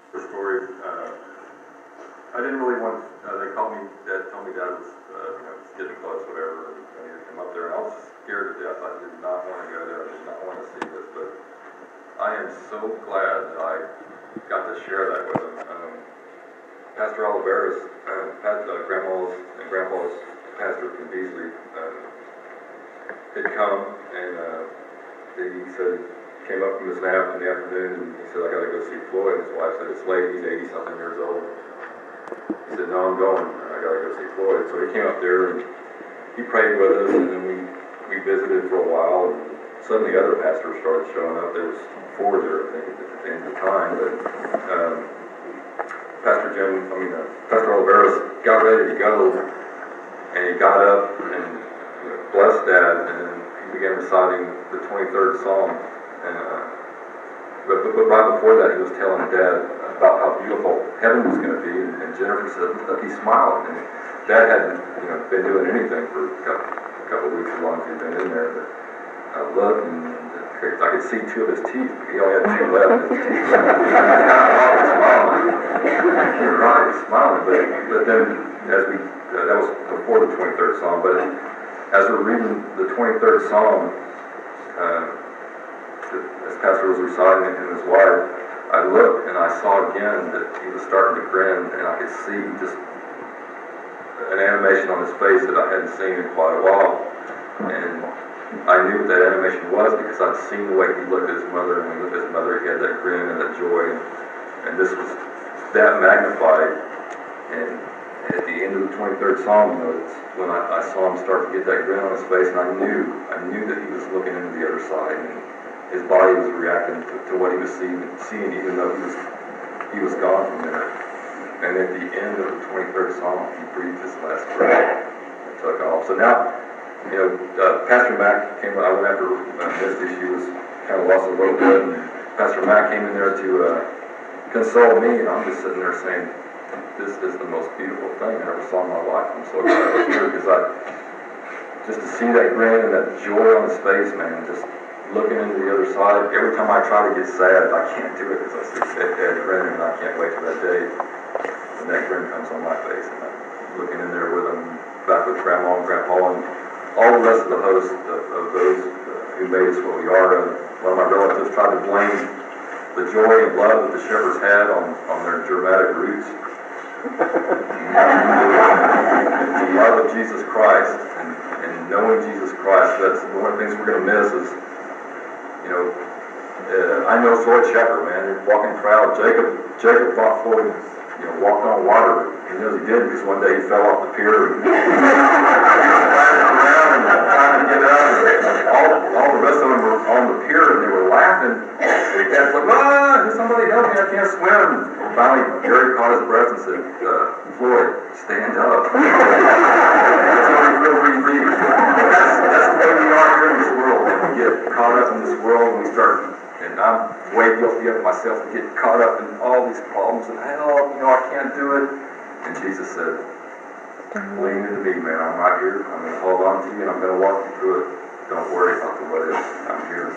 The story, I didn't really want, they called me, Dad told me Dad was, it's getting close, whatever, and I needed to come up there, and I was scared to death. I did not want to go there, I did not want to see this, but I am so glad that I got to share that with him. Pastor Oliveras, Grandma's and Grandpa's pastor from Beasley, had come, and he said, came up from his nap in the afternoon, and he said, I got to go see Floyd. His wife said, it's late, he's 80-something years old. He said, no, I'm going, I got to go see Floyd. So he came up there, and he prayed with us, and then we visited for a while, and suddenly other pastors started showing up. There was 4 there, I think, at the end of the time, but Pastor Oliveras got ready to go, and he got up and blessed Dad, and then he began reciting the 23rd Psalm. And, but right before that, he was telling Dad about how beautiful heaven was going to be, and Jennifer said, look, he's smiling. And Dad hadn't, been doing anything for a couple of weeks as long as he'd been in there. But I looked, and I could see 2 of his teeth. He only had 2 left in his teeth. Smiling. You're right, he's smiling. But then, as that was before the 23rd Psalm. But as we're reading the 23rd Psalm, as Pastor was reciting it and his wife, I looked and I saw again that he was starting to grin, and I could see just an animation on his face that I hadn't seen in quite a while. And I knew what that animation was because I'd seen the way he looked at his mother, and when he looked at his mother, he had that grin and that joy. And this was that magnified. And at the end of the 23rd Psalm, it's when I saw him start to get that grin on his face, and I knew that he was looking into the other side. And his body was reacting to what he was seeing, even though he was gone from there. And at the end of the 23rd Psalm, he breathed his last breath and took off. So now, Pastor Mac came. I went after Misty. She was kind of lost a little bit, and Pastor Mac came in there to console me, and I'm just sitting there saying, "This is the most beautiful thing I ever saw in my life." I'm so glad I was here because just to see that grin and that joy on his face, man, just looking into the other side. Every time I try to get sad, I can't do it because I see that grin, and I can't wait till that day when that grin comes on my face. And I'm looking in there with him, back with Grandma and Grandpa, and all the rest of the hosts of those who made us what we are. One of my relatives tried to blame the joy and love that the shepherds had on their Germanic roots. The love of Jesus Christ and knowing Jesus Christ. That's one of the things we're going to miss is, I know Floyd Shepherd, man. You're walking proud. Jacob thought Floyd, walked on water. He knows he did because one day he fell off the pier and trying to get out. All the rest of them were on the pier and they were laughing. And Dad's like, somebody help me, I can't swim. And finally, Gary caught his breath and said, Floyd, stand up. That's how we feel pretty deep. That's the way we are here in this world. We get caught up in this world and we start, and I'm way guilty of myself, to get caught up in all these problems and hell, I can't do it. And Jesus said, lean into me, man. I'm right here. I'm going to hold on to you and I'm going to walk you through it. Don't worry about the what if. I'm here.